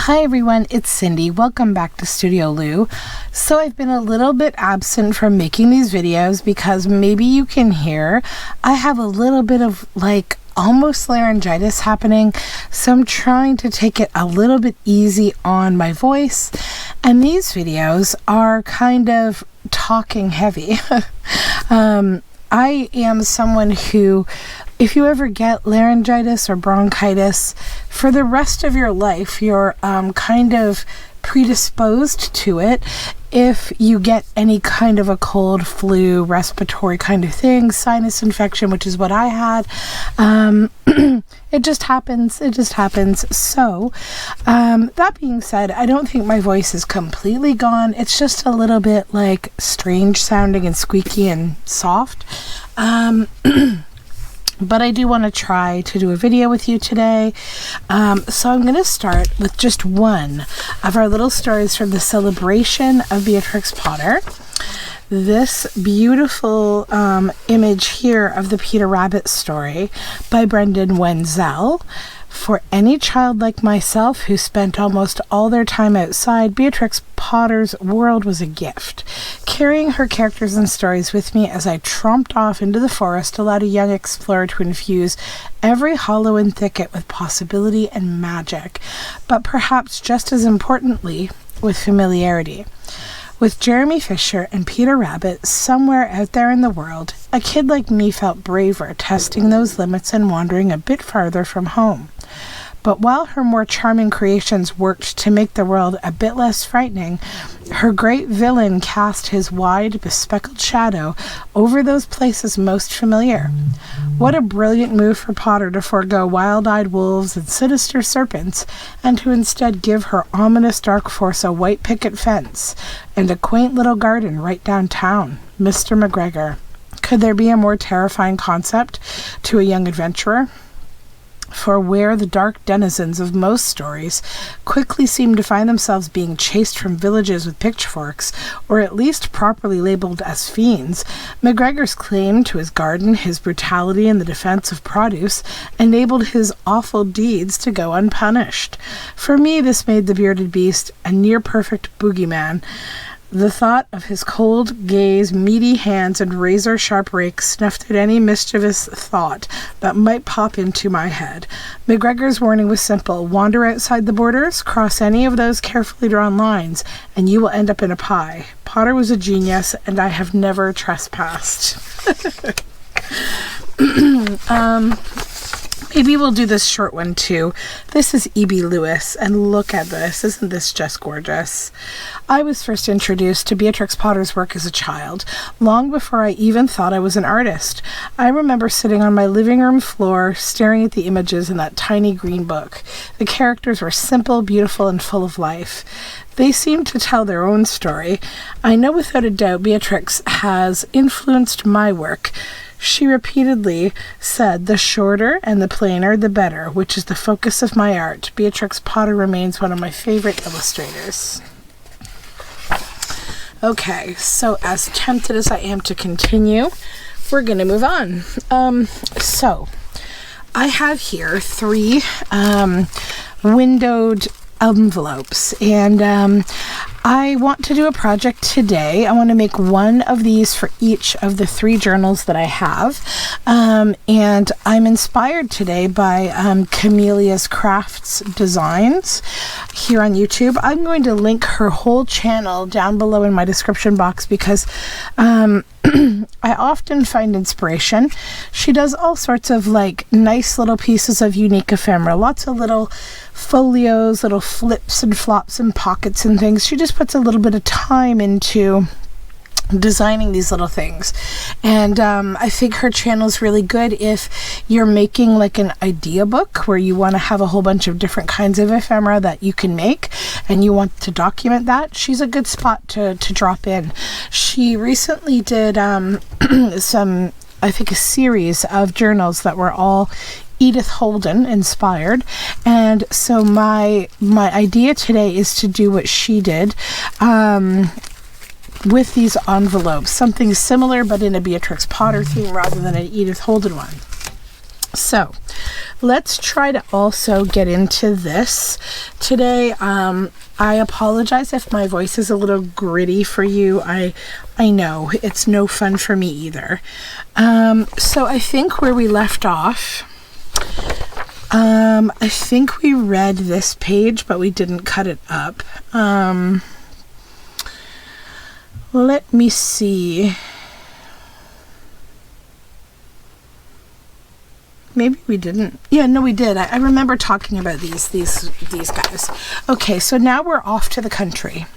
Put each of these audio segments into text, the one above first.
Hi everyone, it's Cindy. Welcome back to Studioloo. So I've been a little bit absent from making these videos because maybe you can hear I have a little bit of almost laryngitis happening, so I'm trying to take it a little bit easy on my voice, and these videos are kind of talking heavy. I am someone who, if you ever get laryngitis or bronchitis, for the rest of your life, you're kind of predisposed to it. If you get any kind of a cold, flu, respiratory kind of thing, sinus infection, which is what I had, it just happens. So, that being said, I don't think my voice is completely gone. It's just a little bit strange sounding and squeaky and soft. But I do want to try to do a video with you today. So I'm going to start with just one of our little stories from the celebration of Beatrix Potter. This beautiful image here of the Peter Rabbit story by Brendan Wenzel. For any child like myself who spent almost all their time outside, Beatrix Potter's world was a gift. Carrying her characters and stories with me as I tromped off into the forest allowed a young explorer to infuse every hollow and thicket with possibility and magic, but perhaps just as importantly, with familiarity. With Jeremy Fisher and Peter Rabbit somewhere out there in the world, a kid like me felt braver testing those limits and wandering a bit farther from home. But while her more charming creations worked to make the world a bit less frightening, her great villain cast his wide, bespectacled shadow over those places most familiar. What a brilliant move for Potter to forego wild-eyed wolves and sinister serpents, and to instead give her ominous dark force a white picket fence and a quaint little garden right downtown. Mr. McGregor. Could there be a more terrifying concept to a young adventurer? For where the dark denizens of most stories quickly seem to find themselves being chased from villages with pitchforks, or at least properly labeled as fiends, McGregor's claim to his garden, his brutality in the defense of produce, enabled his awful deeds to go unpunished. For me, this made the bearded beast a near-perfect boogeyman. The thought of his cold gaze, meaty hands, and razor-sharp rake snuffed at any mischievous thought that might pop into my head. McGregor's warning was simple. Wander outside the borders, cross any of those carefully drawn lines, and you will end up in a pie. Potter was a genius, and I have never trespassed. Maybe we'll do this short one too. This is E.B. Lewis, and look at this. Isn't this just gorgeous? I was first introduced to Beatrix Potter's work as a child, long before I even thought I was an artist. I remember sitting on my living room floor, staring at the images in that tiny green book. The characters were simple, beautiful, and full of life. They seemed to tell their own story. I know without a doubt Beatrix has influenced my work. She repeatedly said, "The shorter and the plainer, the better," which is the focus of my art. Beatrix Potter remains one of my favorite illustrators. Okay, so as tempted as I am to continue, we're going to move on. So I have here 3 windowed envelopes, and I want to do a project today. I want to make one of these for each of the 3 journals that I have, and I'm inspired today by Camelia's Crafts Designs here on YouTube. I'm going to link her whole channel down below in my description box because I often find inspiration. She does all sorts of nice little pieces of unique ephemera, lots of little folios, little flips and flops and pockets and things. She just puts a little bit of time into designing these little things, and I think her channel is really good if you're making an idea book where you want to have a whole bunch of different kinds of ephemera that you can make and you want to document that. She's a good spot to drop in. She recently did some, I think, a series of journals that were all Edith Holden inspired, and so my idea today is to do what she did with these envelopes, something similar but in a Beatrix Potter theme rather than an Edith Holden one. So let's try to also get into this today. I apologize if my voice is a little gritty for you. I know it's no fun for me either. So I think where we left off, I think we read this page, but we didn't cut it up. Let me see. Maybe we didn't. Yeah, no, we did. I remember talking about these guys. Okay, so now we're off to the country.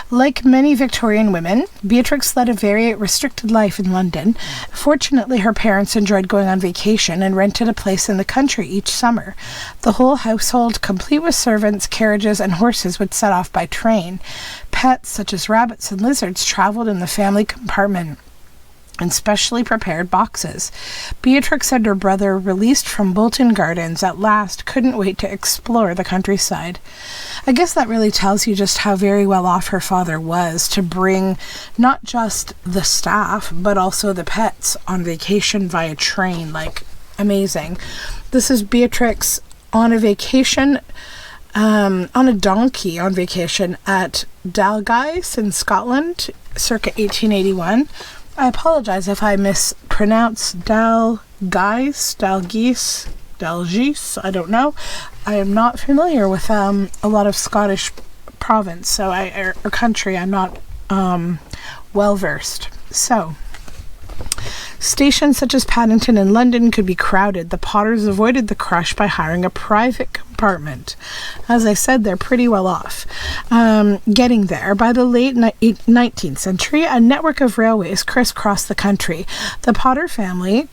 Like many Victorian women, Beatrix led a very restricted life in London. Fortunately, her parents enjoyed going on vacation and rented a place in the country each summer. The whole household, complete with servants, carriages, and horses, would set off by train. Pets, such as rabbits and lizards, traveled in the family compartment in specially prepared boxes. Beatrix and her brother, released from Bolton Gardens at last, couldn't wait to explore the countryside. I guess that really tells you just how very well off her father was to bring not just the staff, but also the pets on vacation via train. Like, amazing. This is Beatrix on a vacation, on a donkey on vacation at Dalgais in Scotland, circa 1881. I apologize if I mispronounce Dalgais, I don't know. I am not familiar with a lot of Scottish province, or country. I'm not well versed. So, stations such as Paddington and London could be crowded. The Potters avoided the crush by hiring a private compartment. As I said, they're pretty well off. Getting there, by the late 19th century, a network of railways crisscrossed the country. The Potter family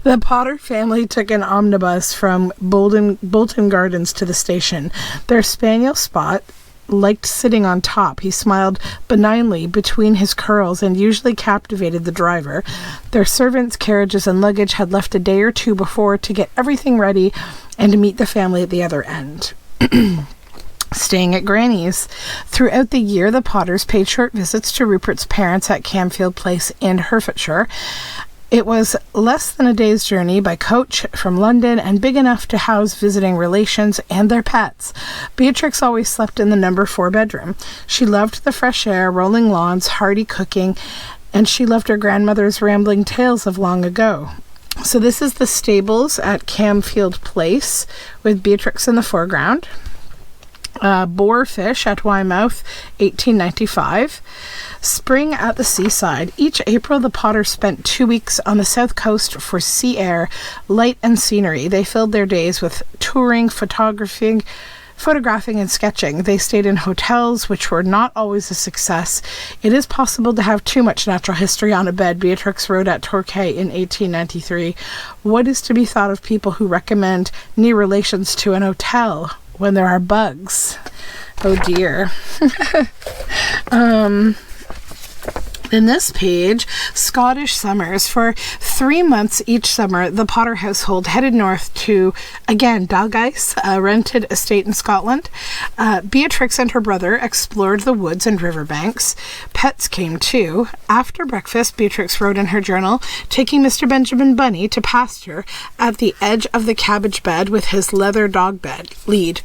The Potter family took an omnibus from Bolton Gardens to the station. Their spaniel Spot liked sitting on top. He smiled benignly between his curls and usually captivated the driver. Their servants, carriages, and luggage had left a day or two before to get everything ready and to meet the family at the other end. Staying at Granny's. Throughout the year, the Potters paid short visits to Rupert's parents at Camfield Place in Hertfordshire. It was less than a day's journey by coach from London and big enough to house visiting relations and their pets. Beatrix always slept in the number 4 bedroom. She loved the fresh air, rolling lawns, hearty cooking, and she loved her grandmother's rambling tales of long ago. So this is the stables at Camfield Place with Beatrix in the foreground. Boarfish at Weymouth, 1895. Spring at the seaside. Each April, the Potters spent 2 weeks on the south coast for sea air, light, and scenery. They filled their days with touring, photographing, and sketching. They stayed in hotels, which were not always a success. It is possible to have too much natural history on a bed, Beatrix wrote at Torquay in 1893. What is to be thought of people who recommend near relations to an hotel when there are bugs? Oh dear. In this page, Scottish summers. For 3 months each summer, the Potter household headed north to, again, Dalgais, a rented estate in Scotland. Beatrix and her brother explored the woods and riverbanks. Pets came too. After breakfast, Beatrix wrote in her journal, taking Mr. Benjamin Bunny to pasture at the edge of the cabbage bed with his leather dog lead.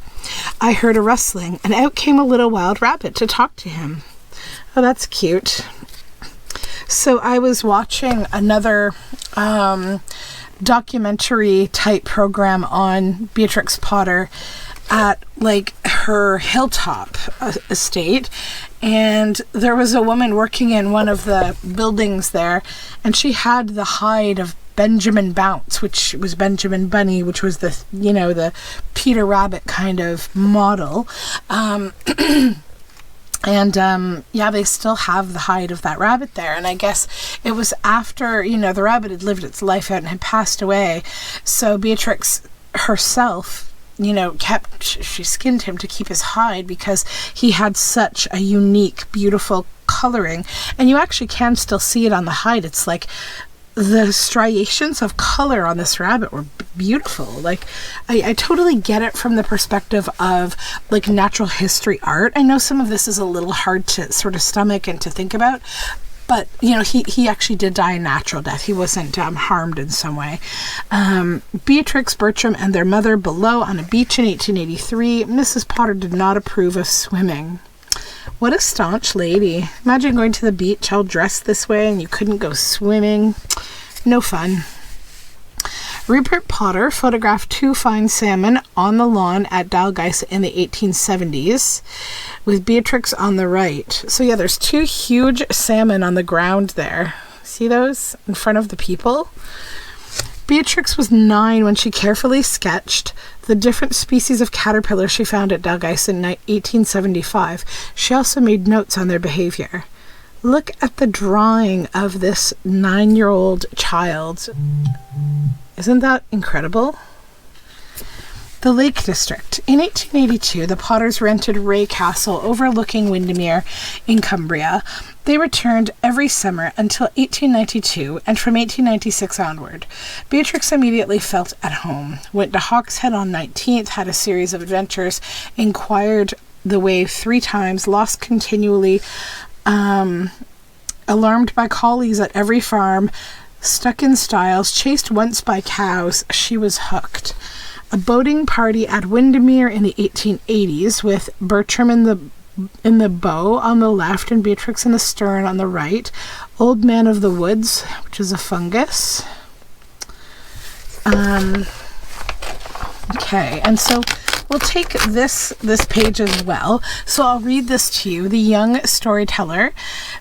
I heard a rustling, and out came a little wild rabbit to talk to him. Oh, that's cute. So I was watching another documentary type program on Beatrix Potter at like her hilltop estate, and there was a woman working in one of the buildings there, and she had the hide of Benjamin Bounce, which was Benjamin Bunny, which was the Peter Rabbit kind of model. And, they still have the hide of that rabbit there. And I guess it was after, the rabbit had lived its life out and had passed away. So Beatrix herself, she skinned him to keep his hide because he had such a unique, beautiful coloring. And you actually can still see it on the hide. It's like the striations of color on this rabbit were beautiful. Like, I totally get it from the perspective of like natural history art. I know some of this is a little hard to sort of stomach and to think about, But, you know, he actually did die a natural death. He wasn't harmed in some way. Beatrix, Bertram, and their mother below on a beach in 1883. Mrs. Potter did not approve of swimming. What a staunch lady. Imagine going to the beach all dressed this way and you couldn't go swimming. No fun. Rupert Potter photographed 2 fine salmon on the lawn at Dalgais in the 1870s with Beatrix on the right. So yeah, there's 2 huge salmon on the ground there. See those in front of the people? Beatrix was 9 when she carefully sketched the different species of caterpillar she found at Dalgais in 1875. She also made notes on their behavior. Look at the drawing of this 9-year-old child. Isn't that incredible? The Lake District. In 1882, the Potters rented Ray Castle overlooking Windermere in Cumbria. They returned every summer until 1892, and from 1896 onward. Beatrix immediately felt at home, went to Hawkshead on 19th, had a series of adventures, inquired the way 3 times, lost continually, alarmed by collies at every farm, stuck in stiles, chased once by cows. She was hooked. A boating party at Windermere in the 1880s with Bertram in the bow on the left and Beatrix in the stern on the right. Old Man of the Woods, which is a fungus. Okay, and so we'll take this page as well. So I'll read this to you. The Young Storyteller.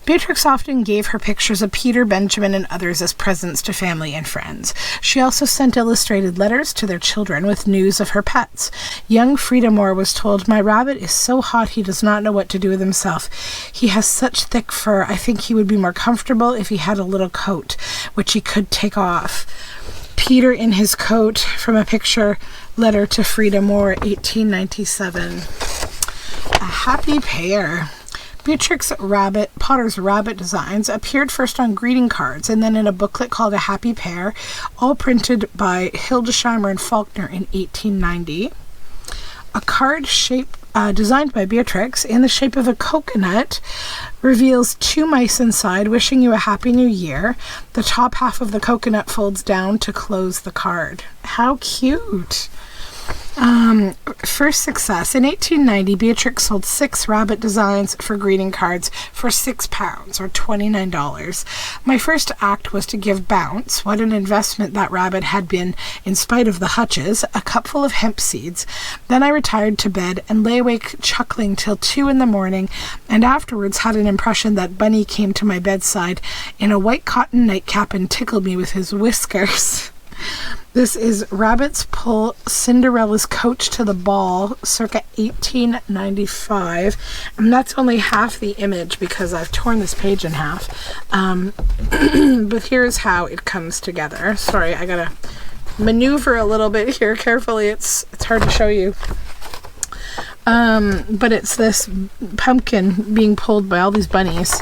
Beatrix often gave her pictures of Peter, Benjamin, and others as presents to family and friends. She also sent illustrated letters to their children with news of her pets. Young Frida Moore was told, "My rabbit is so hot he does not know what to do with himself. He has such thick fur. I think he would be more comfortable if he had a little coat, which he could take off." Peter in his coat, from a picture letter to Frida Moore, 1897. A happy pair. Beatrix Potter's rabbit designs appeared first on greeting cards and then in a booklet called A Happy Pair, all printed by Hildesheimer and Faulkner in 1890. A card designed by Beatrix in the shape of a coconut reveals 2 mice inside wishing you a happy new year. The top half of the coconut folds down to close the card. How cute! First success. In 1890, Beatrix sold 6 rabbit designs for greeting cards for £6 or $29. My first act was to give Bounce, what an investment that rabbit had been in spite of the hutches, a cupful of hemp seeds. Then I retired to bed and lay awake chuckling till 2 in the morning, and afterwards had an impression that Bunny came to my bedside in a white cotton nightcap and tickled me with his whiskers. This is Rabbits Pull Cinderella's Coach to the Ball, circa 1895. And that's only half the image because I've torn this page in half. But here's how it comes together. Sorry, I gotta maneuver a little bit here carefully. It's hard to show you. But it's this pumpkin being pulled by all these bunnies.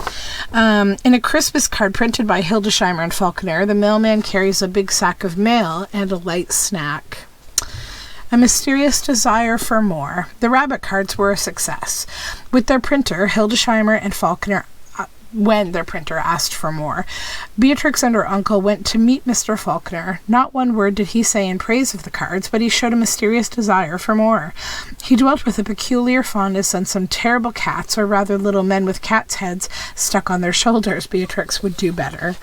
In a Christmas card printed by Hildesheimer and Faulkner, the mailman carries a big sack of mail and a light snack. A mysterious desire for more. The rabbit cards were a success. With their printer, Hildesheimer and Faulkner, when their printer asked for more, Beatrix and her uncle went to meet Mr. Faulkner. Not one word did he say in praise of the cards, but he showed a mysterious desire for more. He dwelt with a peculiar fondness on some terrible cats, or rather little men with cats' heads stuck on their shoulders. Beatrix would do better.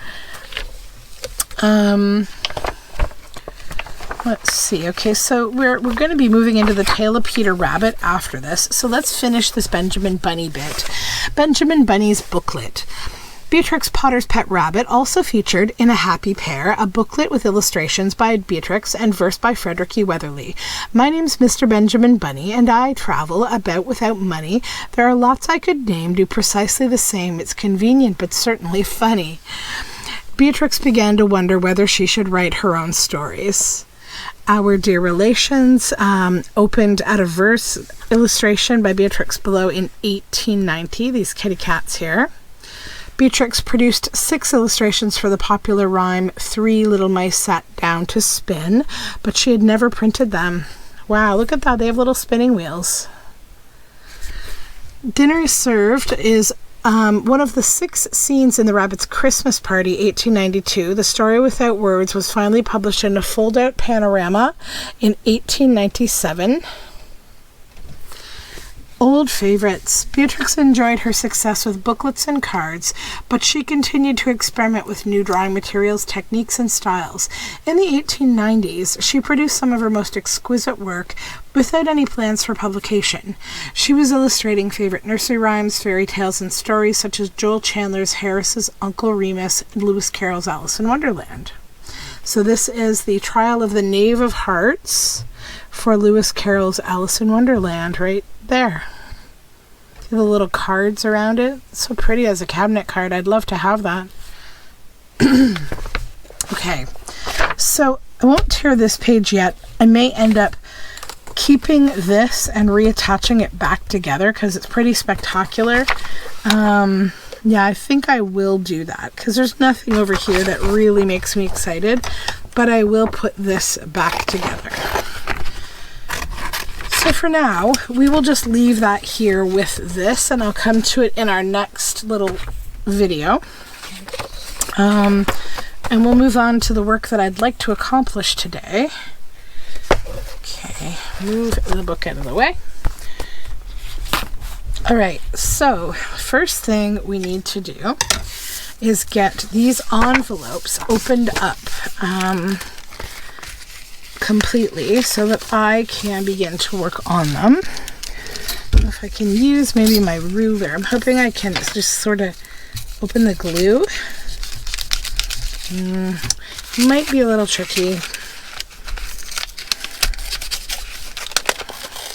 Let's see. Okay, so we're going to be moving into the Tale of Peter Rabbit after this. So let's finish this Benjamin Bunny bit. Benjamin Bunny's booklet. Beatrix Potter's Pet Rabbit also featured in A Happy Pair, a booklet with illustrations by Beatrix and verse by Frederick E. Weatherly. My name's Mr. Benjamin Bunny, and I travel about without money. There are lots I could name, do precisely the same. It's convenient, but certainly funny. Beatrix began to wonder whether she should write her own stories. Our Dear Relations opened at a verse illustration by Beatrix below in 1890, these kitty cats here. Beatrix produced 6 illustrations for the popular rhyme, 3 little mice sat down to spin, but she had never printed them. Wow, look at that, they have little spinning wheels. Dinner is Served is one of the 6 scenes in the Rabbit's Christmas Party, 1892, The Story Without Words, was finally published in a fold-out panorama in 1897. Old favorites. Beatrix enjoyed her success with booklets and cards, but she continued to experiment with new drawing materials, techniques, and styles. In the 1890s, she produced some of her most exquisite work without any plans for publication. She was illustrating favorite nursery rhymes, fairy tales, and stories such as Joel Chandler's Harris's Uncle Remus and Lewis Carroll's Alice in Wonderland. So this is the Trial of the Knave of Hearts for Lewis Carroll's Alice in Wonderland right there. See the little cards around it? It's so pretty as a cabinet card. I'd love to have that. Okay, so I won't tear this page yet. I may end up keeping this and reattaching it back together because it's pretty spectacular. Yeah, I think I will do that because there's nothing over here that really makes me excited, but I will put this back together. So for now, we will just leave that here with this, and I'll come to it in our next little video. And we'll move on to the work that I'd like to accomplish today. Okay, move the book out of the way. All right, so first thing we need to do is get these envelopes opened up completely so that I can begin to work on them. If I can use maybe my ruler, I'm hoping I can just sort of open the glue. Might be a little tricky.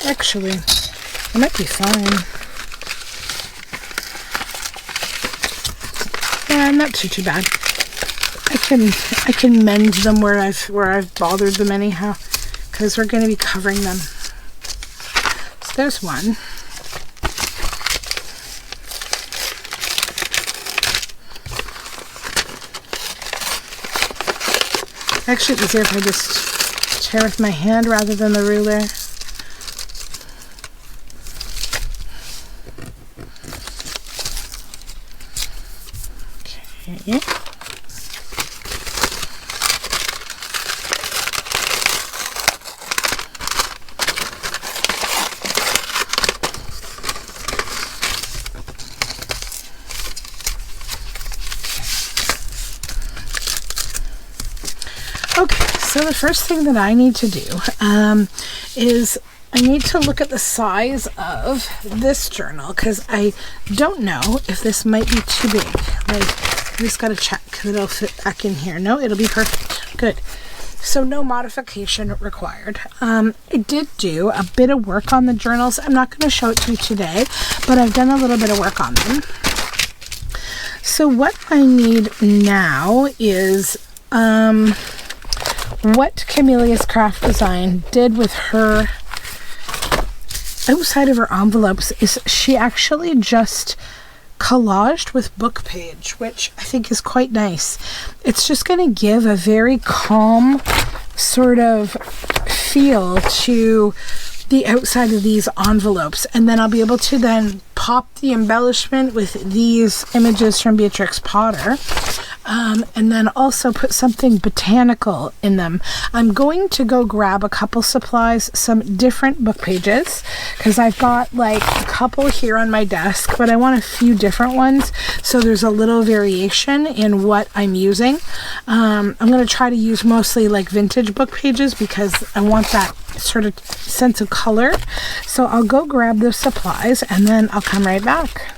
Actually, it might be fine. Yeah, not too bad. I can mend them where I've bothered them anyhow, because we're going to be covering them. So there's one. Actually, it's easier if I just tear with my hand rather than the ruler. Okay. Okay, so the first thing that I need to do is I need to look at the size of this journal, because I don't know if this might be too big. Like, I just got to check that it'll fit back in here. No, it'll be perfect. Good. So no modification required. I did do a bit of work on the journals. I'm not going to show it to you today, but I've done a little bit of work on them. So what I need now is what Camelia's Craft Design did with her outside of her envelopes is she actually just collaged with book page, which I think is quite nice. It's just going to give a very calm sort of feel to the outside of these envelopes, and then I'll be able to then pop the embellishment with these images from Beatrix Potter, and then also put something botanical in them. I'm going to go grab a couple supplies, some different book pages, because I've got like a couple here on my desk, but I want a few different ones, so there's a little variation in what I'm using. I'm going to try to use mostly like vintage book pages because I want that sort of sense of color. So I'll go grab those supplies and then I'll come right back.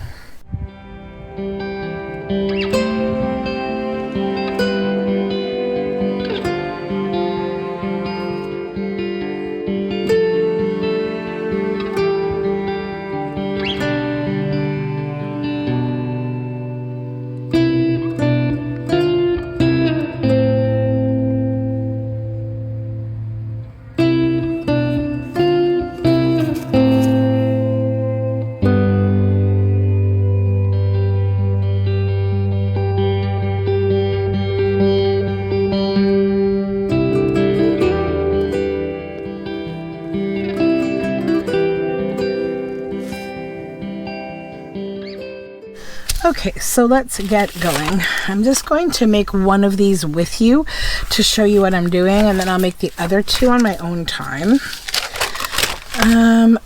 Okay, so let's get going. I'm just going to make one of these with you to show you what I'm doing, and then I'll make the other two on my own time.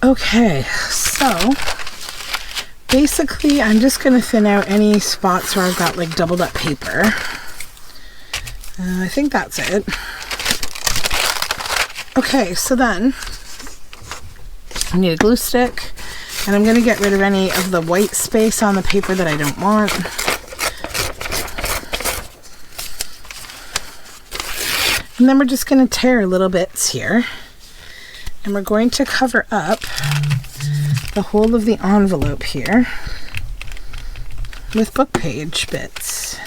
Okay, so basically I'm just going to thin out any spots where I've got like doubled up paper. I think that's it. Okay, so then I need a glue stick, and I'm going to get rid of any of the white space on the paper that I don't want. And then we're just going to tear little bits here, and we're going to cover up the whole of the envelope here with book page bits.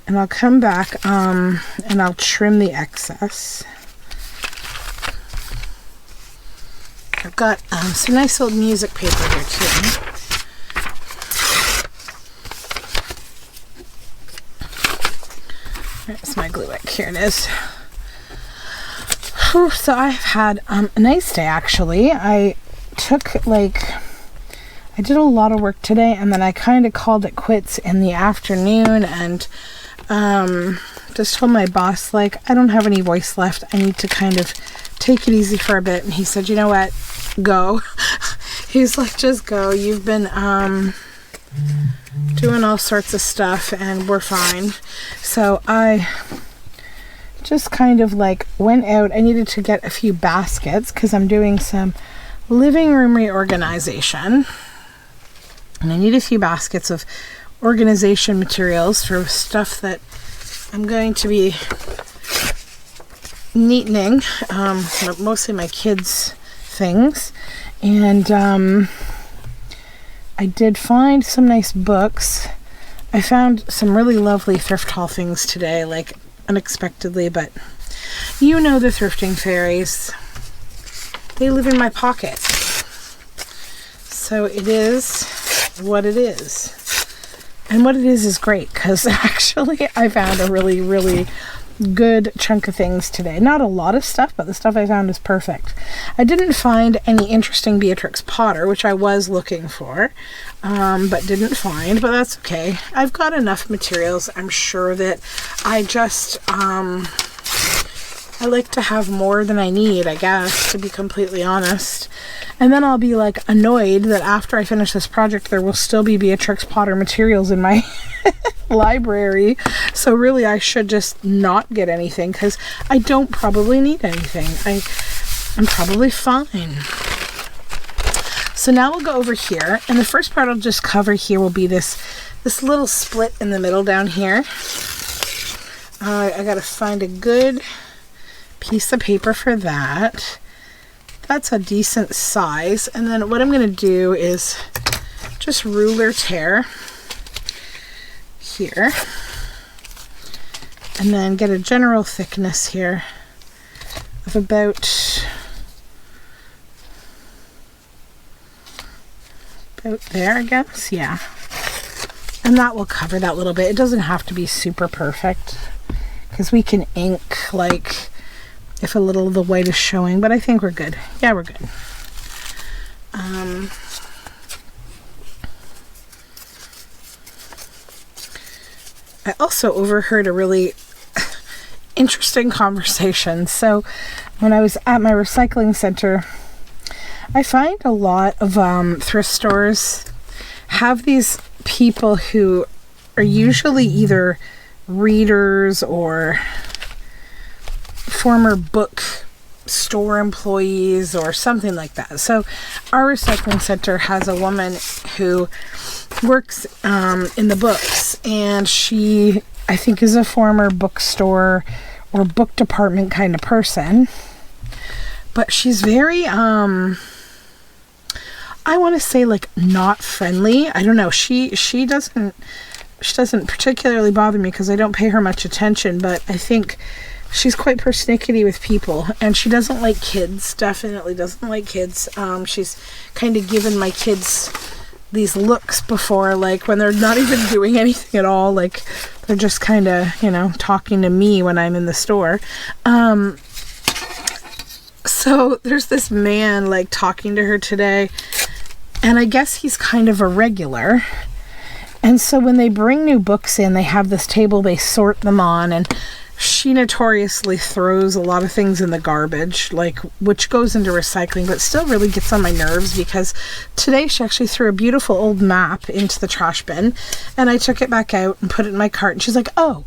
And I'll come back and I'll trim the excess. I've got some nice old music paper here too. There's my glue wick. Here it is. Whew, so I've had a nice day actually. I did a lot of work today, and then I kind of called it quits in the afternoon, and just told my boss, like, I don't have any voice left. I need to kind of take it easy for a bit. And he said, you know what? Go. He's like, just go. You've been doing all sorts of stuff, and we're fine. So I just kind of like went out. I needed to get a few baskets because I'm doing some living room reorganization. And I need a few baskets of organization materials for stuff that I'm going to be neatening, mostly my kids' things. And I did find some nice books. I found some really lovely thrift haul things today, like unexpectedly, but you know the thrifting fairies. They live in my pocket. So it is what it is. And what it is great, because actually I found a really, really good chunk of things today. Not a lot of stuff, but the stuff I found is perfect. I didn't find any interesting Beatrix Potter, which I was looking for, but didn't find, but that's okay. I've got enough materials. I'm sure that I just, I like to have more than I need, I guess, to be completely honest. And then I'll be like annoyed that after I finish this project, there will still be Beatrix Potter materials in my library. So really I should just not get anything, because I don't probably need anything. I'm probably fine. So now we'll go over here, and the first part I'll just cover here will be this little split in the middle down here. I gotta find a good piece of paper for that. That's a decent size. And then what I'm going to do is just ruler tear here, and then get a general thickness here of about there, I guess. Yeah. And that will cover that little bit. It doesn't have to be super perfect, because we can ink like if a little of the white is showing, but I think we're good. Yeah, we're good. I also overheard a really interesting conversation. So when I was at my recycling center, I find a lot of thrift stores have these people who are usually either readers or former book store employees or something like that. So our recycling center has a woman who works in the books, and she, I think, is a former bookstore or book department kind of person, but she's very I want to say like not friendly. I don't know. She doesn't particularly bother me because I don't pay her much attention, but I think she's quite persnickety with people, and she doesn't like kids. Definitely doesn't like kids. She's kind of given my kids these looks before, like when they're not even doing anything at all, like they're just kind of, you know, talking to me when I'm in the store. So there's this man like talking to her today, and I guess he's kind of a regular, And so when they bring new books in, they have this table they sort them on, and she notoriously throws a lot of things in the garbage, like, which goes into recycling, but still really gets on my nerves, because today she actually threw a beautiful old map into the trash bin, and I took it back out and put it in my cart, and she's like, oh,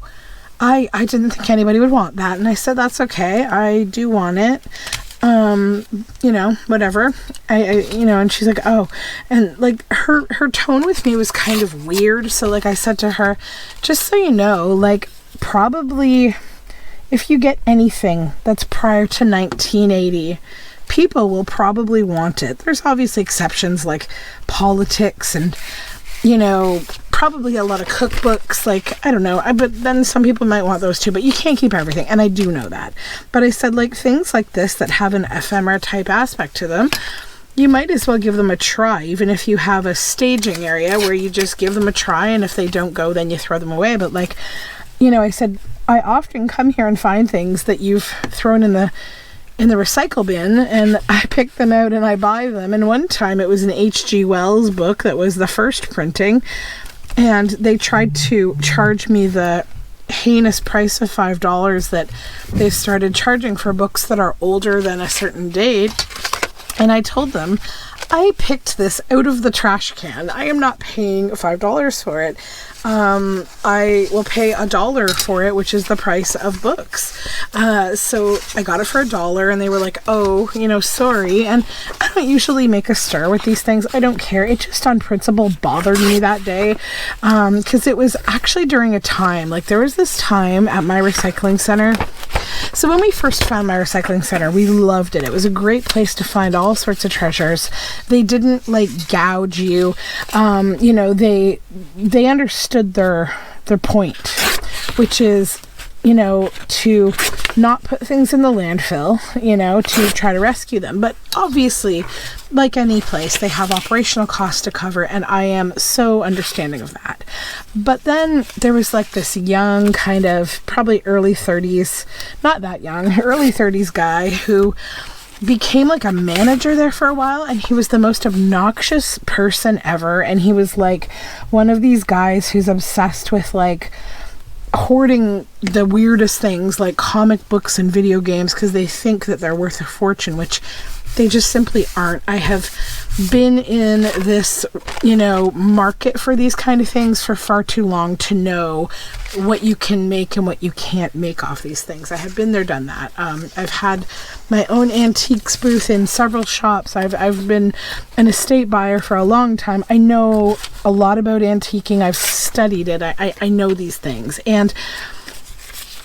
I didn't think anybody would want that. And I said, that's okay, I do want it. You know, whatever. And she's like, oh, and like her tone with me was kind of weird. So like I said to her, just so you know, like, probably if you get anything that's prior to 1980, people will probably want it. There's obviously exceptions like politics and, you know, probably a lot of cookbooks, like, I don't know, but then some people might want those too, but you can't keep everything, and I do know that. But I said, like, things like this that have an ephemera type aspect to them, you might as well give them a try, even if you have a staging area where you just give them a try, and if they don't go, then you throw them away. But like, you know, I said, I often come here and find things that you've thrown in the recycle bin, and I pick them out and I buy them. And one time it was an H.G. Wells book that was the first printing, and they tried to charge me the heinous price of $5 that they started charging for books that are older than a certain date. And I told them, I picked this out of the trash can. I am not paying $5 for it. I will pay $1 for it, which is the price of books. So I got it for $1, and they were like, oh, you know, sorry. And I don't usually make a stir with these things. I don't care. It just on principle bothered me that day. Because it was actually during a time, like there was this time at my recycling center. So when we first found my recycling center, we loved it. It was a great place to find all sorts of treasures. They didn't like gouge you. You know, they understood their point, which is, you know, to not put things in the landfill, you know, to try to rescue them. But obviously, like any place, they have operational costs to cover, and I am so understanding of that. But then there was like this young, kind of probably early 30s, not that young, early 30s guy who became like a manager there for a while, and he was the most obnoxious person ever. And he was like one of these guys who's obsessed with like hoarding the weirdest things like comic books and video games because they think that they're worth a fortune, which they just simply aren't. I have been in this, you know, market for these kind of things for far too long to know what you can make and what you can't make off these things. I have been there, done that. I've had my own antiques booth in several shops. I've been an estate buyer for a long time. I know a lot about antiquing. I've studied it. I know these things. And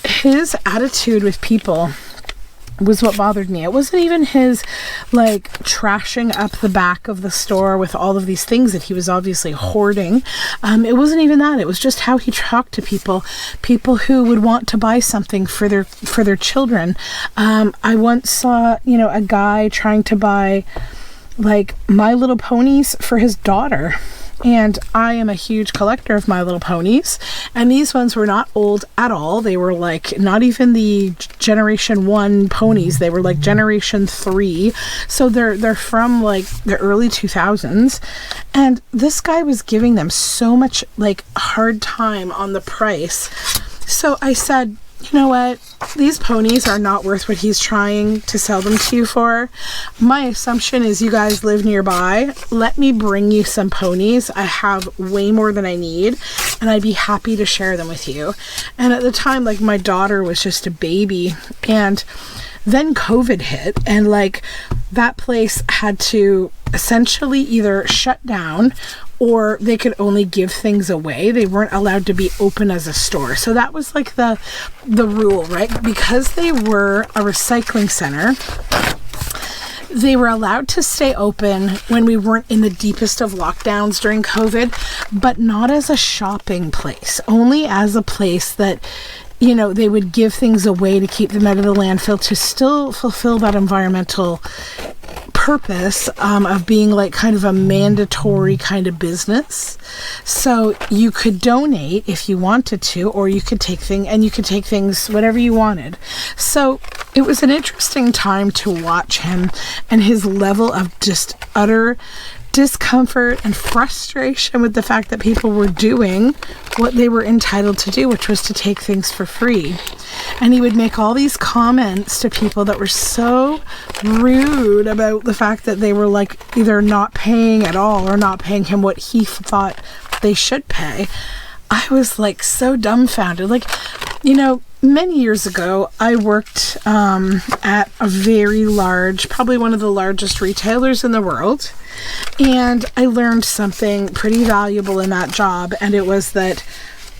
his attitude with people was what bothered me. It wasn't even his like trashing up the back of the store with all of these things that he was obviously hoarding. It wasn't even that. It was just how he talked to people who would want to buy something for their children. I once saw, you know, a guy trying to buy like My Little Ponies for his daughter. And I am a huge collector of My Little Ponies, and these ones were not old at all. They were like not even the generation 1 ponies. They were like generation 3. So they're from like the early 2000s. And this guy was giving them so much like hard time on the price. So I said, you know what? These ponies are not worth what he's trying to sell them to you for. My assumption is you guys live nearby. Let me bring you some ponies. I have way more than I need, and I'd be happy to share them with you. And at the time, like, my daughter was just a baby, and then COVID hit, and like that place had to essentially either shut down or they could only give things away. They weren't allowed to be open as a store. So that was like the rule, right? Because they were a recycling center, they were allowed to stay open when we weren't in the deepest of lockdowns during COVID, but not as a shopping place, only as a place that, you know, they would give things away to keep them out of the landfill to still fulfill that environmental purpose of being like kind of a mandatory kind of business. So you could donate if you wanted to, or you could take things whatever you wanted. So it was an interesting time to watch him and his level of just utter discomfort and frustration with the fact that people were doing what they were entitled to do, which was to take things for free. And he would make all these comments to people that were so rude about the fact that they were like either not paying at all or not paying him what he thought they should pay. I was like so dumbfounded. Like, you know, many years ago, I worked at a very large, probably one of the largest retailers in the world. And I learned something pretty valuable in that job. And it was that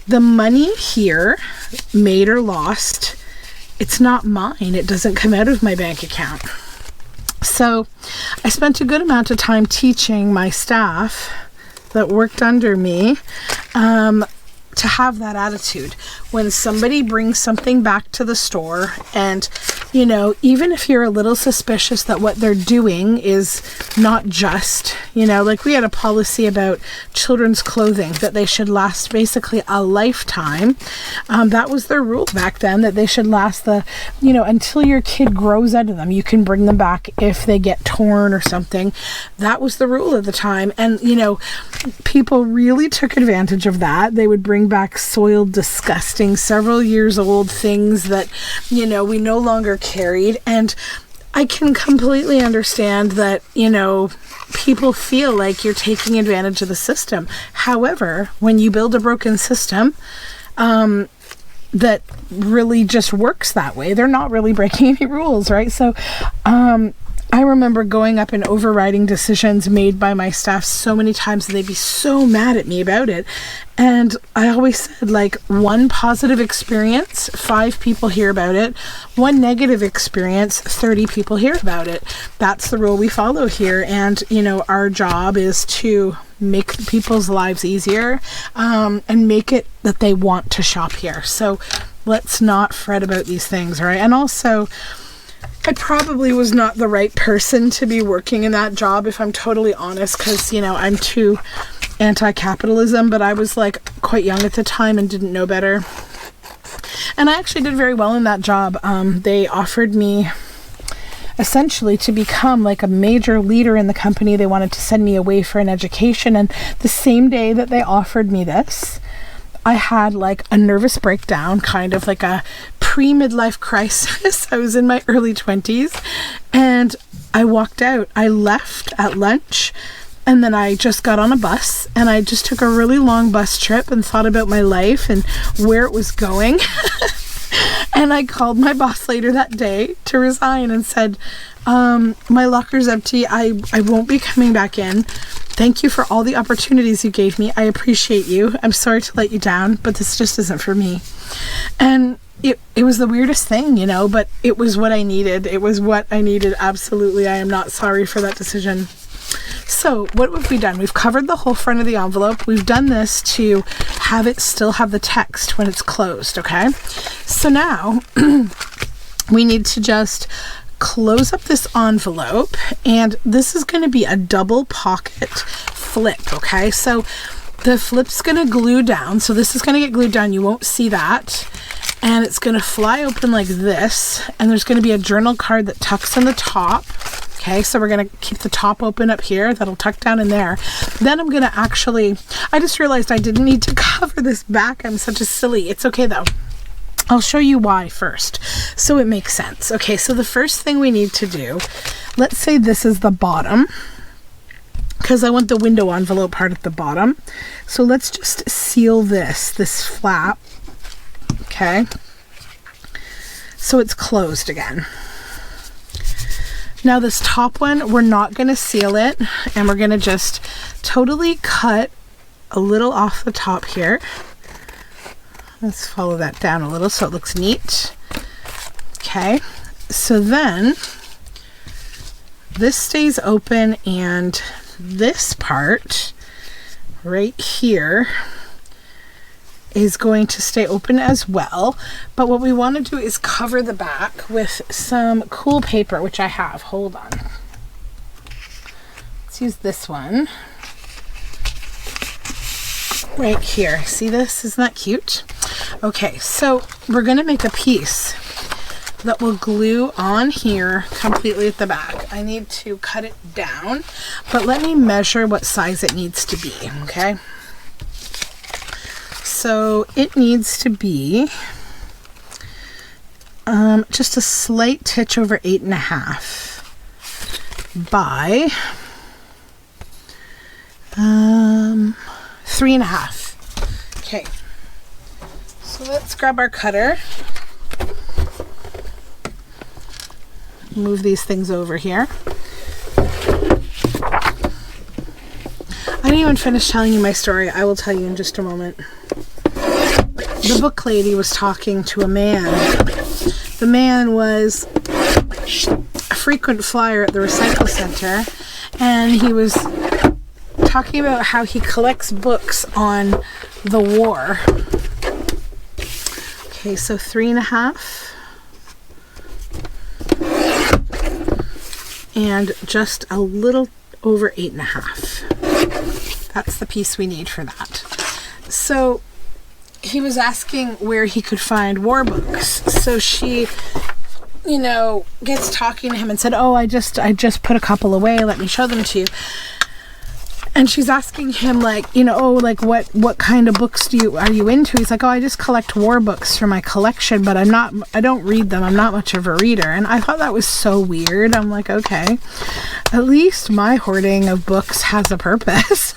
the money here, made or lost, it's not mine. It doesn't come out of my bank account. So I spent a good amount of time teaching my staff that worked under me to have that attitude. When somebody brings something back to the store, and you know, even if you're a little suspicious that what they're doing is not just, you know, like we had a policy about children's clothing that they should last basically a lifetime. That was their rule back then, that they should last until your kid grows out of them. You can bring them back if they get torn or something. That was the rule at the time. And you know, people really took advantage of that. They would bring back soiled, disgusting, several years old things that, you know, we no longer carried. And I can completely understand that, you know, people feel like you're taking advantage of the system. However, when you build a broken system that really just works that way, they're not really breaking any rules, right? So I remember going up and overriding decisions made by my staff so many times, and they'd be so mad at me about it. And I always said, like, one positive experience, 5 people hear about it. One negative experience, 30 people hear about it. That's the rule we follow here. And, you know, our job is to make people's lives easier and make it that they want to shop here. So let's not fret about these things, right? And also, I probably was not the right person to be working in that job, if I'm totally honest, because, you know, I'm too anti-capitalism, but I was like quite young at the time and didn't know better. And I actually did very well in that job. They offered me essentially to become like a major leader in the company. They wanted to send me away for an education. And the same day that they offered me this, I had like a nervous breakdown, kind of like a pre-midlife crisis. I was in my early 20s and I walked out. I left at lunch and then I just got on a bus and I just took a really long bus trip and thought about my life and where it was going. And I called my boss later that day to resign and said, my locker's empty. I won't be coming back in. Thank you for all the opportunities you gave me. I appreciate you. I'm sorry to let you down, but this just isn't for me. And it was the weirdest thing, you know, but it was what I needed. It was what I needed. Absolutely. I am not sorry for that decision. So what have we done? We've covered the whole front of the envelope. We've done this to have it still have the text when it's closed, okay? So now we need to just close up this envelope, and this is going to be a double pocket flip, okay? So the flip's going to glue down. So this is going to get glued down. You won't see that. And it's going to fly open like this, and there's going to be a journal card that tucks in the top. Okay, so we're going to keep the top open up here. That'll tuck down in there. Then I'm going to I just realized I didn't need to cover this back. I'm such a silly. It's okay though. I'll show you why first, so it makes sense. Okay, so the first thing we need to do, let's say this is the bottom, because I want the window envelope part at the bottom. So let's just seal this flap. Okay, so it's closed again. Now this top one, we're not going to seal it, and we're going to just totally cut a little off the top here. Let's follow that down a little so it looks neat. Okay, so then this stays open, and this part right here is going to stay open as well. But what we want to do is cover the back with some cool paper, which I have. Hold on. Let's use this one. Right here. See this? Isn't that cute? Okay, so we're going to make a piece that will glue on here completely at the back. I need to cut it down, but let me measure what size it needs to be, okay? So it needs to be just a slight titch over 8.5 by 3.5. Okay, so let's grab our cutter. Move these things over here. I didn't even finish telling you my story. I will tell you in just a moment. The book lady was talking to a man. The man was a frequent flyer at the recycle center, and he was talking about how he collects books on the war. Okay, so 3.5. And just a little over 8.5. That's the piece we need for that. So he was asking where he could find war books. So she, you know, gets talking to him and said, oh, I just put a couple away. Let me show them to you. And she's asking him, like, you know, oh, like what kind of books are you into? He's like, oh, I just collect war books for my collection, but I don't read them. I'm not much of a reader. And I thought that was so weird. I'm like, okay, at least my hoarding of books has a purpose.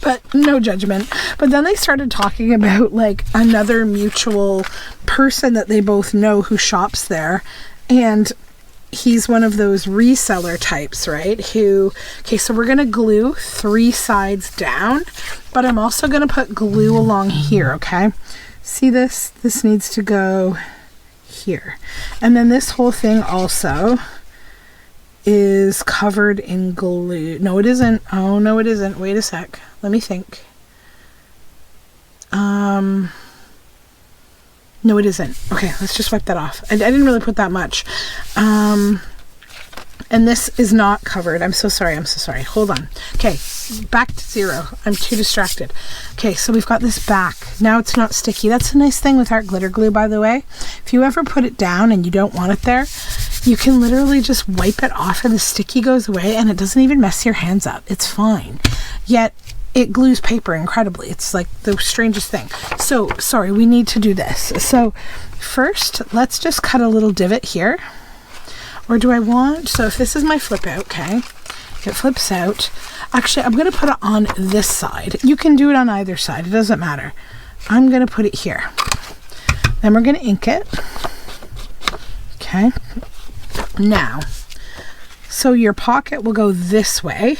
But no judgment. But then they started talking about like another mutual person that they both know who shops there, and he's one of those reseller types, right? Okay, so we're going to glue 3 sides down, but I'm also going to put glue along here, okay? See this? This needs to go here. And then this whole thing also is covered in glue. No, it isn't. Oh, no, it isn't. Wait a sec. Let me think. No, it isn't. Okay, let's just wipe that off. I didn't really put that much. And this is not covered. I'm so sorry. Hold on. Okay, back to 0. I'm too distracted. Okay, so we've got this back. Now it's not sticky. That's a nice thing with art glitter glue, by the way. If you ever put it down and you don't want it there, you can literally just wipe it off and the sticky goes away and it doesn't even mess your hands up. It's fine. Yet it glues paper incredibly. It's like the strangest thing. So, sorry, we need to do this. So, first, let's just cut a little divot here. Or do I want... So, if this is my flip out, okay, it flips out. Actually, I'm going to put it on this side. You can do it on either side. It doesn't matter. I'm going to put it here. Then we're going to ink it. Okay. Now, so your pocket will go this way.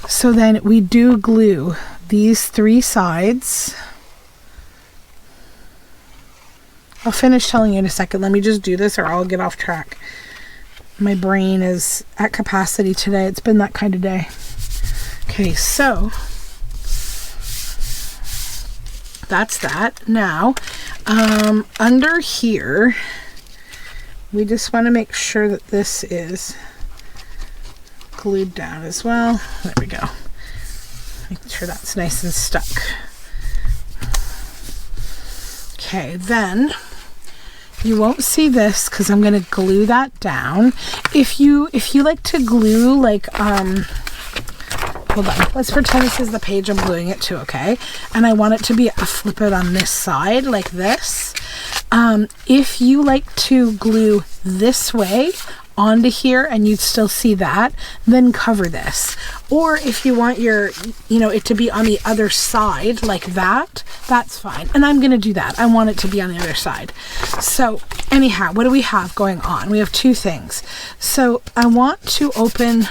So then we do glue these 3 sides. I'll finish telling you in a second. Let me just do this or I'll get off track. My brain is at capacity today. It's been that kind of day. Okay, so that's that. Now, under here, we just want to make sure that this is glued down as well. There we go. Make sure that's nice and stuck. Okay, then you won't see this because I'm going to glue that down. If you like to glue like hold on, let's pretend this is the page I'm gluing it to, okay? And I want it to be a flip it on this side like this. If you like to glue this way onto here and you'd still see that, then cover this. Or if you want your, it to be on the other side like that, that's fine. And I'm going to do that. I want it to be on the other side. So anyhow, what do we have going on? We have 2 things. So I want to open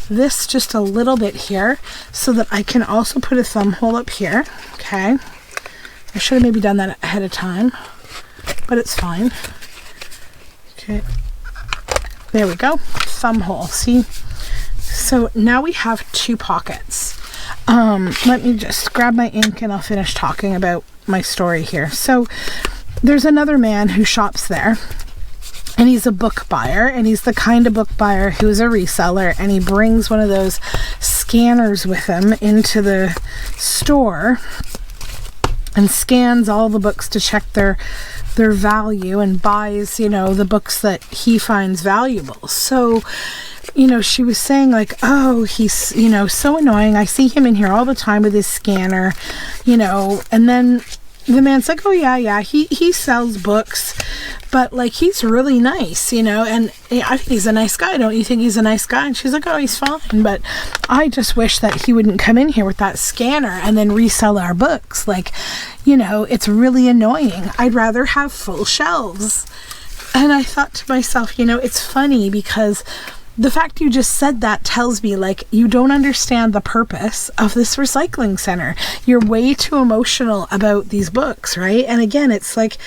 this just a little bit here so that I can also put a thumb hole up here. Okay. I should have maybe done that ahead of time, but it's fine. Okay. There we go. Thumb hole. See? So now we have 2 pockets. Let me just grab my ink and I'll finish talking about my story here. So there's another man who shops there, and he's a book buyer, and he's the kind of book buyer who's a reseller, and he brings one of those scanners with him into the store and scans all the books to check their their value and buys, you know, the books that he finds valuable. So, you know, she was saying like, oh, he's, you know, so annoying. I see him in here all the time with his scanner, you know, and then the man's like, oh yeah, he sells books, but like he's really nice, you know, and I think he's a nice guy. Don't you think he's a nice guy? And she's like, oh, he's fine, but I just wish that he wouldn't come in here with that scanner and then resell our books. Like, you know, it's really annoying. I'd rather have full shelves. And I thought to myself, you know, it's funny because the fact you just said that tells me like you don't understand the purpose of this recycling center. You're way too emotional about these books, right? And again, it's like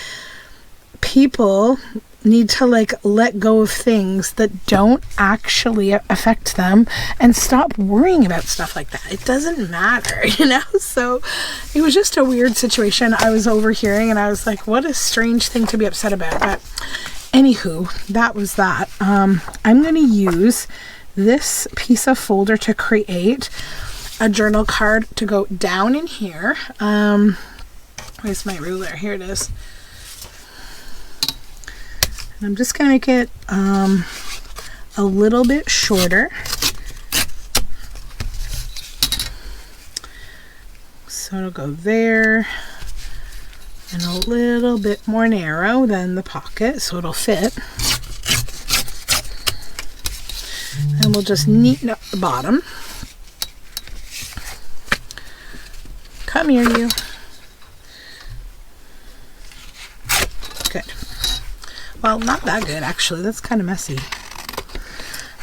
people need to like let go of things that don't actually affect them and stop worrying about stuff like that. It doesn't matter, you know? So it was just a weird situation I was overhearing, and I was like, what a strange thing to be upset about. But anywho, that was that. I'm going to use this piece of folder to create a journal card to go down in here. Where's my ruler? Here it is. And I'm just going to make it a little bit shorter. So it'll go there. And a little bit more narrow than the pocket, so it'll fit. And we'll just neaten up the bottom. Come here, you. Good. Well, not that good, actually. That's kind of messy.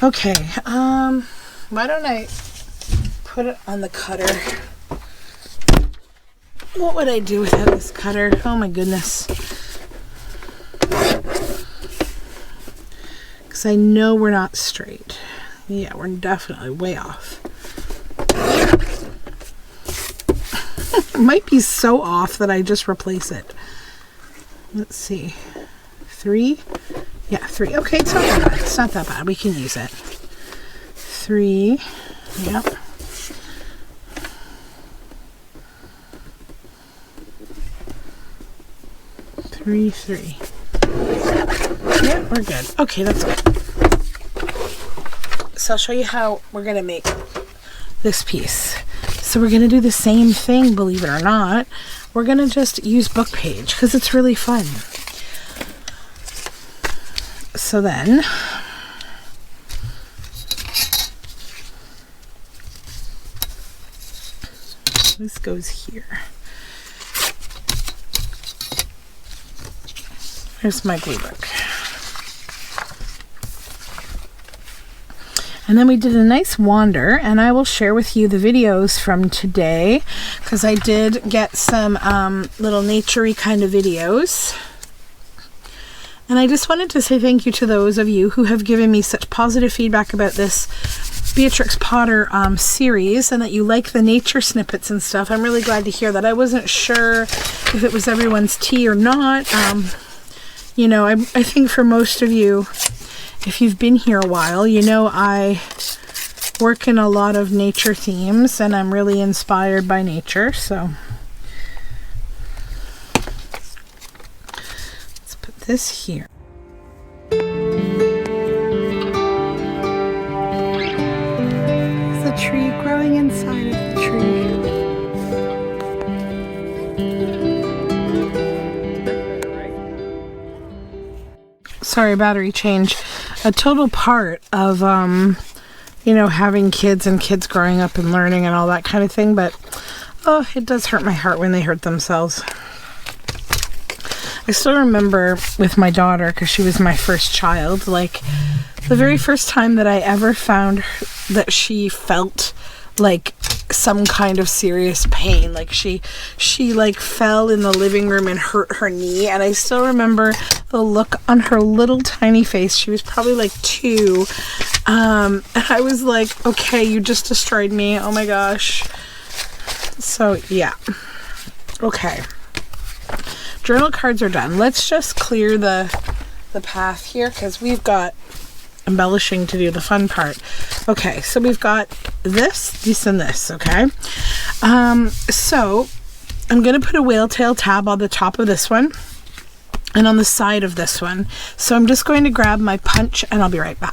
Okay, why don't I put it on the cutter? What would I do without this cutter? Oh my goodness. Because I know we're not straight. Yeah, we're definitely way off. It might be so off that I just replace it. Let's see. 3? Yeah, 3. Okay, it's not that bad. It's not that bad. We can use it. 3. Yep. 3, 3. Yeah, we're good. Okay, that's good. So I'll show you how we're going to make this piece. So we're going to do the same thing, believe it or not. We're going to just use book page because it's really fun. So then, this goes here. Here's my glue book. And then we did a nice wander, and I will share with you the videos from today because I did get some little nature-y kind of videos. And I just wanted to say thank you to those of you who have given me such positive feedback about this Beatrix Potter series, and that you like the nature snippets and stuff. I'm really glad to hear that. I wasn't sure if it was everyone's tea or not. You know, I think for most of you, if you've been here a while, you know I work in a lot of nature themes, and I'm really inspired by nature, so let's put this here. There's a tree growing inside of the tree. Sorry, battery change. A total part of, you know, having kids and kids growing up and learning and all that kind of thing. But, oh, it does hurt my heart when they hurt themselves. I still remember with my daughter, because she was my first child, like, the very first time that I ever found that she felt like some kind of serious pain, like she like fell in the living room and hurt her knee, and I still remember the look on her little tiny face. She was probably like 2, and I was like, okay, you just destroyed me, oh my gosh. So yeah, okay, journal cards are done. Let's just clear the path here because we've got embellishing to do, the fun part. Okay, so we've got this, and this, okay? So I'm going to put a whale tail tab on the top of this one. and on the side of this one. So I'm just going to grab my punch and I'll be right back.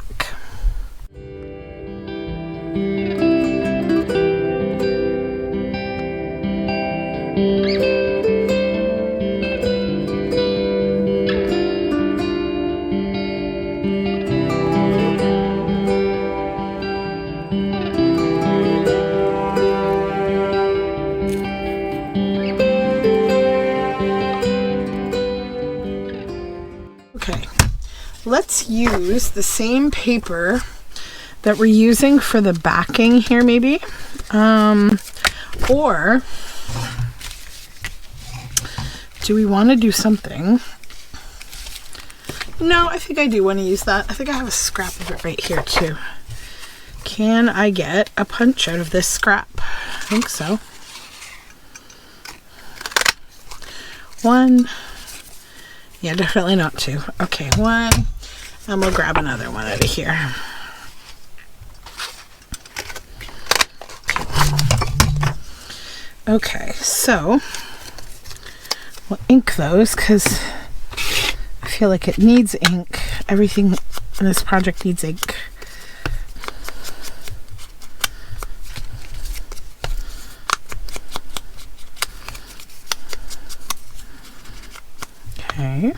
Okay, let's use the same paper that we're using for the backing here, maybe. Or do we want to do something? No, I think I do want to use that. I think I have a scrap of it right here too. Can I get a punch out of this scrap? I think so. One. Yeah, definitely not two. Okay, one. And we'll grab another one out of here. Okay, so we'll ink those because I feel like it needs ink. Everything in this project needs ink. Okay.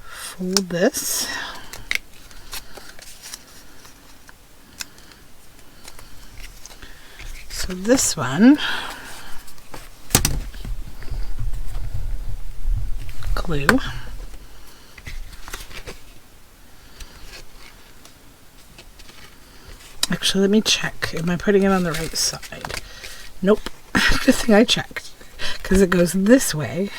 Fold this. So this one, glue. Actually, let me check. Am I putting it on the right side? Nope. Good thing I checked, because it goes this way.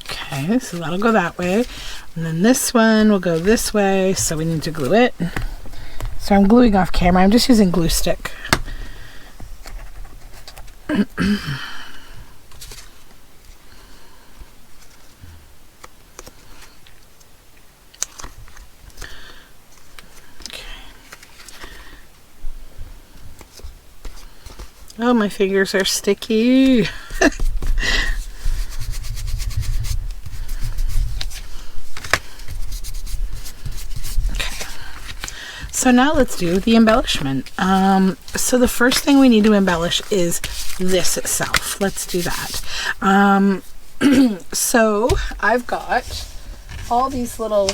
Okay, so that'll go that way. And then this one will go this way, so we need to glue it. So I'm gluing off camera. I'm just using glue stick. Oh, my fingers are sticky. So now let's do the embellishment. So the first thing we need to embellish is this itself. Let's do that. So I've got all these little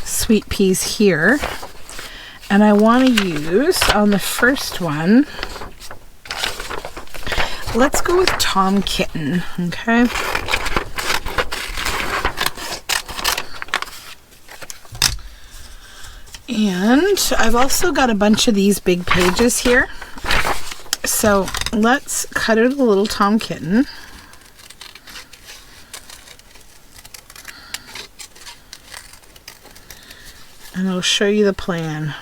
sweet peas here, and I want to use on the first one, let's go with Tom Kitten, okay? And I've also got a bunch of these big pages here. So let's cut out a little Tom Kitten. And I'll show you the plan.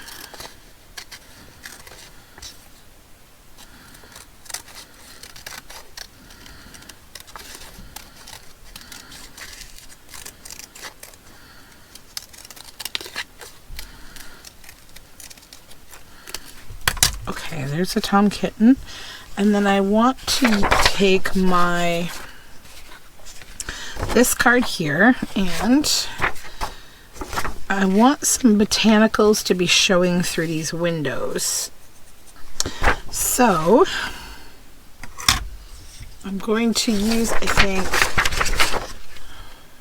Okay, there's a Tom Kitten. And then I want to take this card here, and I want some botanicals to be showing through these windows. So I'm going to use, I think,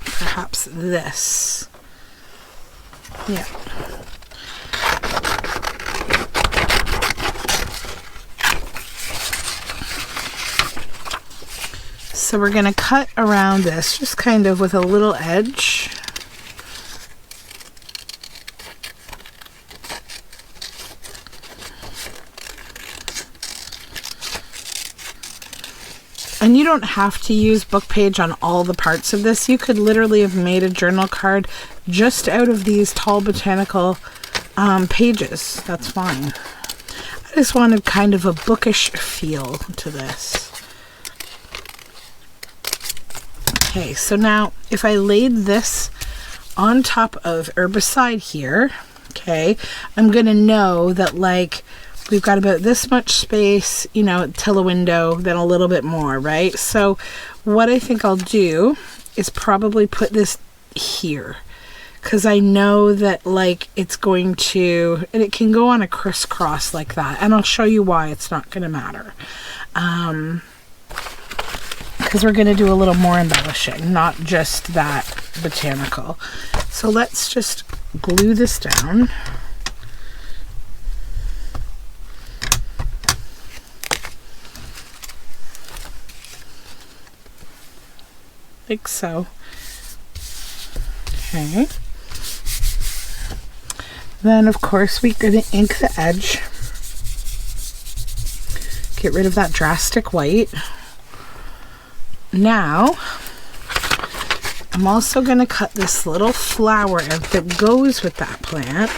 perhaps this. Yeah. So we're going to cut around this, just kind of with a little edge. And you don't have to use book page on all the parts of this. You could literally have made a journal card just out of these tall botanical pages. That's fine. I just wanted kind of a bookish feel to this. Okay, so now if I laid this on top of herbicide here, Okay, I'm gonna know that like we've got about this much space, you know, till a window, then a little bit more, right? So what I think I'll do is probably put this here, because I know that like it's going to, and it can go on a crisscross like that, and I'll show you why it's not going to matter, because we're going to do a little more embellishing, not just that botanical. So let's just glue this down. Like so. Okay. Then of course we're going to ink the edge. Get rid of that drastic white. Now I'm also going to cut this little flower out that goes with that plant.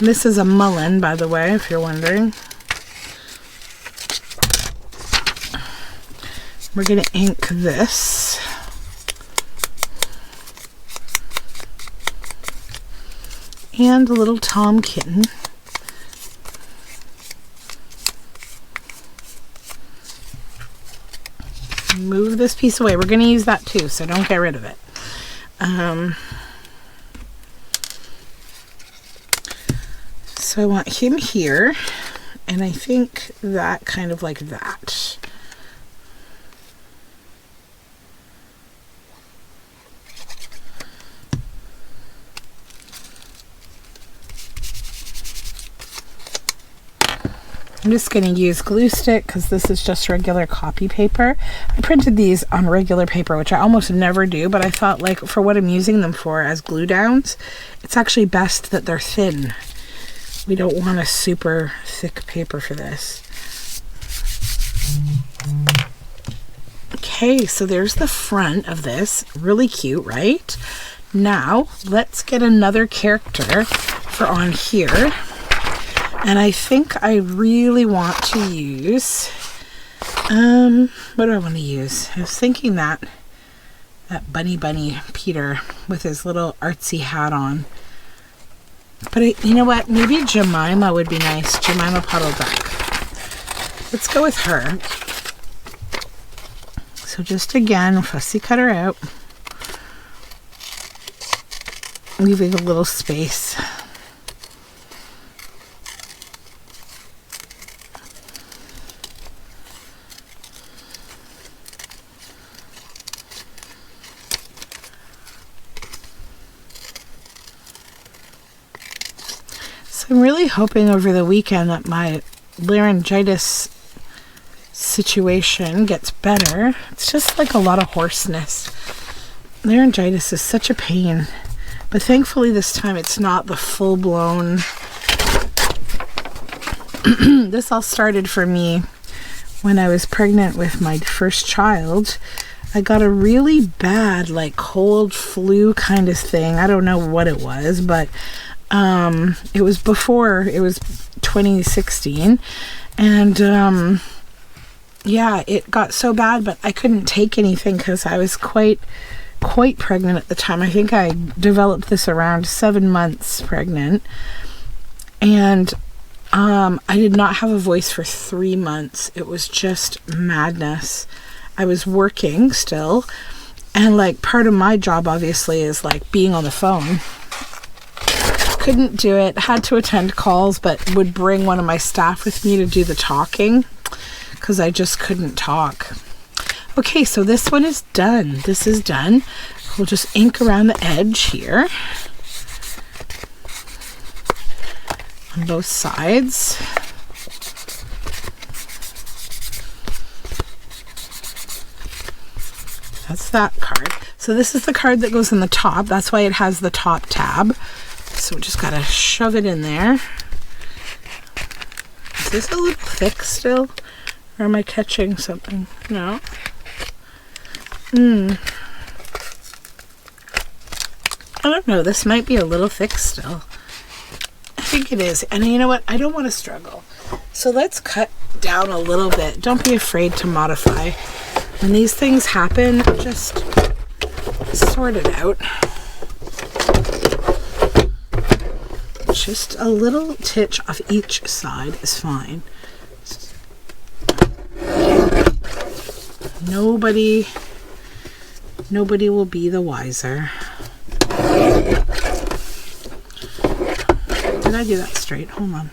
This is a mullein, by the way, if you're wondering. We're going to ink this. And a little tom kitten. Move this piece away. We're going to use that too, so don't get rid of it. So I want him here, and I think that kind of like that. I'm just going to use glue stick because this is just regular copy paper. I printed these on regular paper, which I almost never do, but I thought like for what I'm using them for as glue downs, it's actually best that they're thin. We don't want a super thick paper for this. Okay, so there's the front of this. Really cute, right? Now, let's get another character for on here. And I think I really want to use, what do I want to use? I was thinking that bunny Peter with his little artsy hat on. But you know what? Maybe Jemima would be nice. Jemima Puddle Duck. Let's go with her. So just again, fussy cut her out. Leaving a little space. I'm really hoping over the weekend that my laryngitis situation gets better. It's just like a lot of hoarseness. Laryngitis is such a pain, but thankfully this time it's not the full-blown. This all started for me when I was pregnant with my first child. I got a really bad like cold flu kind of thing. I don't know what it was, but it was before, it was 2016, and yeah, it got so bad, but I couldn't take anything because I was quite pregnant at the time. I think I developed this around 7 months pregnant, and I did not have a voice for 3 months. It was just madness. I was working still, and like part of my job obviously is like being on the phone. Couldn't do it, had to attend calls, but would bring one of my staff with me to do the talking because I just couldn't talk. Okay, so this one is done. This is done. We'll just ink around the edge here on both sides. That's that card. So this is the card that goes in the top. That's why it has the top tab. So we just gotta shove it in there. Is this a little thick still? Or am I catching something? No. I don't know. This might be a little thick still. think it is. And you know what? I don't want to struggle. So let's cut down a little bit. Don't be afraid to modify. When these things happen, just sort it out. Just a little titch off each side is fine. Nobody will be the wiser. Did I do that straight? Hold on.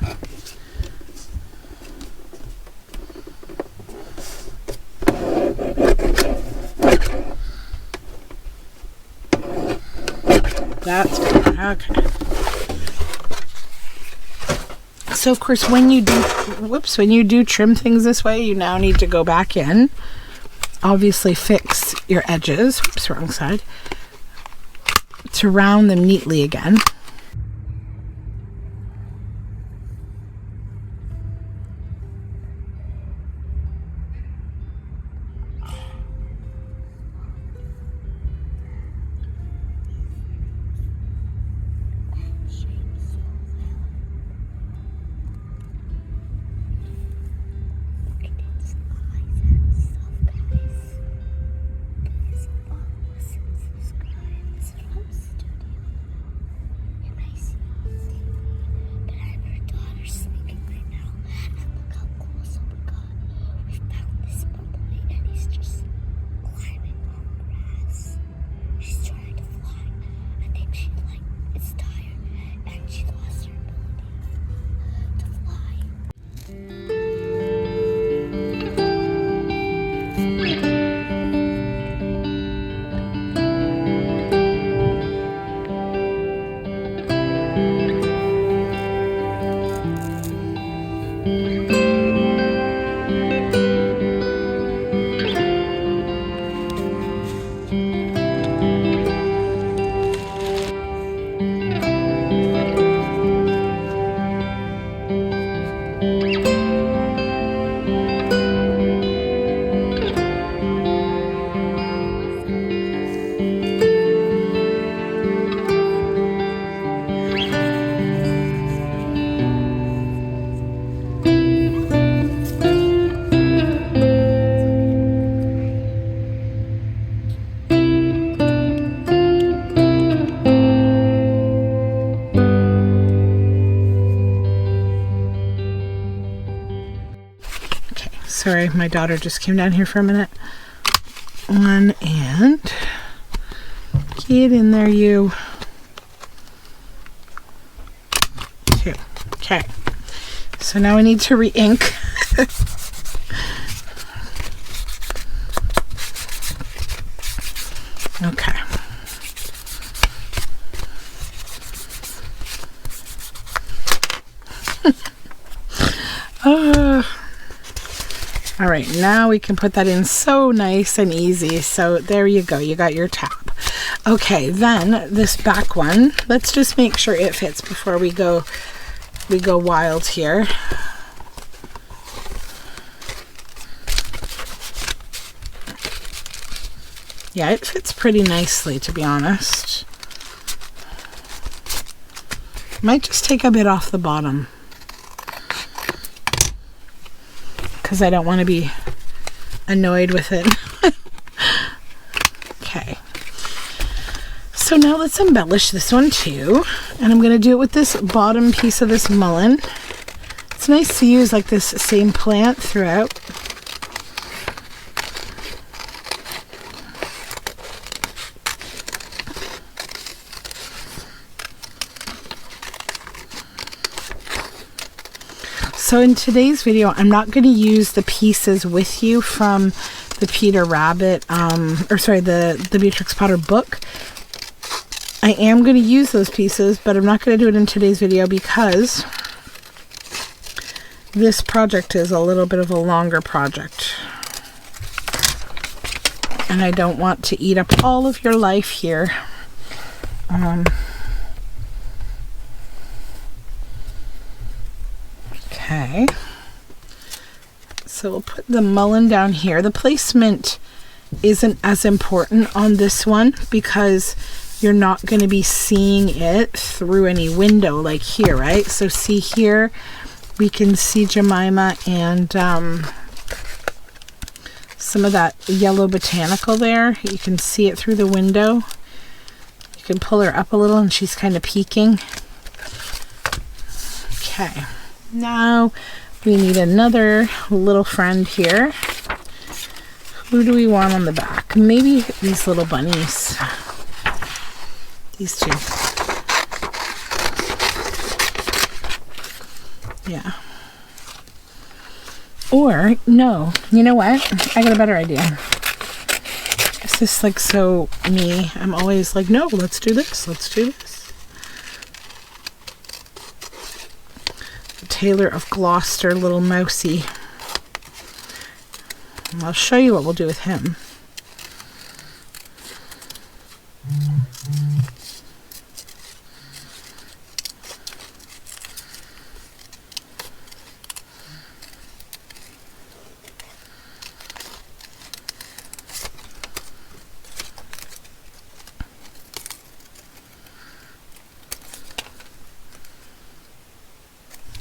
That's good. Okay. So of course when you do trim things this way, you now need to go back in, obviously fix your edges, oops, wrong side, to round them neatly again. Sorry, my daughter just came down here for a minute. 1 and get in there, you. 2. Okay. So now we need to re-ink. Okay. All right, now we can put that in so nice and easy. So there you go, you got your tab. Okay, then this back one, let's just make sure it fits before we go wild here. Yeah, it fits pretty nicely, to be honest. Might just take a bit off the bottom, because I don't want to be annoyed with it. Okay. So now let's embellish this one too. And I'm going to do it with this bottom piece of this mullein. It's nice to use like this same plant throughout. So in today's video, I'm not going to use the pieces with you from the Peter Rabbit, the Beatrix Potter book. I am going to use those pieces, but I'm not going to do it in today's video because this project is a little bit of a longer project. And I don't want to eat up all of your life here. Okay, so we'll put the mullein down here. The placement isn't as important on this one because you're not going to be seeing it through any window like here, right? So see here, we can see Jemima and some of that yellow botanical there. You can see it through the window. You can pull her up a little and she's kind of peeking. Okay, now we need another little friend here. Who do we want on the back? Maybe these little bunnies. These two. Yeah. Or, no, you know what? I got a better idea. Is this like so me? I'm always like, no, let's do this. Let's do this. The Tailor of Gloucester, little mousy. I'll show you what we'll do with him.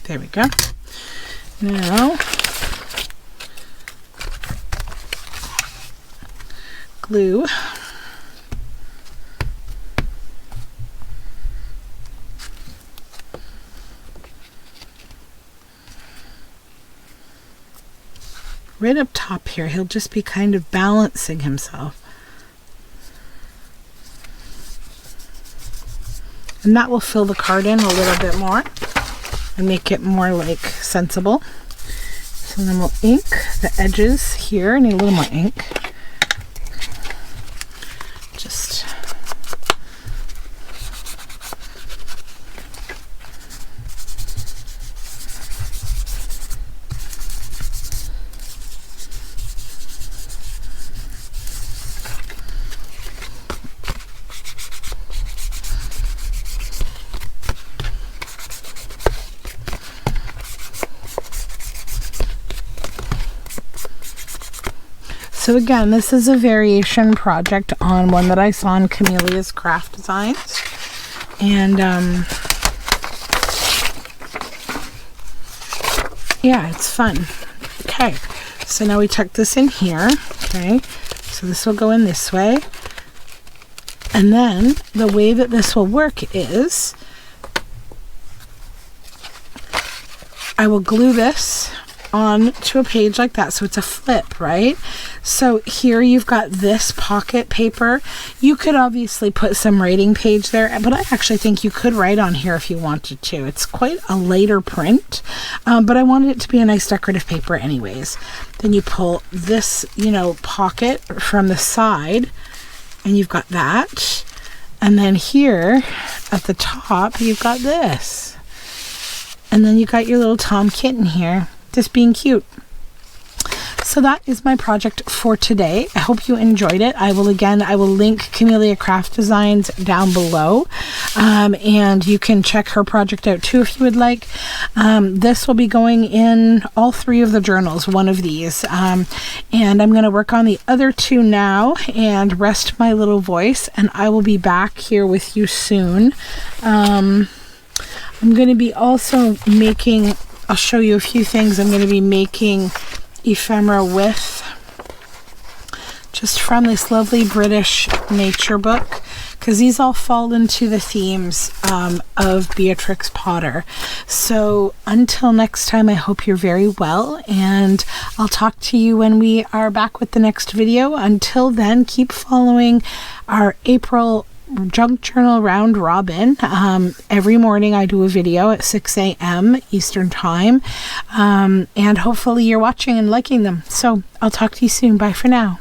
There we go. Now, glue. Right up top here, he'll just be kind of balancing himself. And that will fill the card in a little bit more and make it more like sensible. So then we'll ink the edges here. I need a little more ink. Just so again, this is a variation project on one that I saw in Camelia's Craft Designs. And yeah, it's fun. Okay, so now we tuck this in here. Okay, so this will go in this way. And then the way that this will work is I will glue this on to a page like that, so it's a flip, right? So here you've got this pocket paper. You could obviously put some writing page there, but I actually think you could write on here if you wanted to. It's quite a later print, but I wanted it to be a nice decorative paper anyways. Then you pull this, you know, pocket from the side, and you've got that. And then here at the top, you've got this. And then you got your little Tom kitten here, just being cute. So that is my project for today. I hope you enjoyed it. I will link Camelia Craft Designs down below, and you can check her project out too if you would like. This will be going in all three of the journals, one of these, and I'm going to work on the other two now and rest my little voice, and I will be back here with you soon. I'm going to be also making, I'll show you a few things. I'm going to be making ephemera with, just from this lovely British nature book, because these all fall into the themes of Beatrix Potter. So until next time, I hope you're very well, and I'll talk to you when we are back with the next video. Until then, keep following our April Junk Journal Round Robin. Every morning I do a video at 6 a.m. Eastern Time, and hopefully you're watching and liking them. So I'll talk to you soon. Bye for now.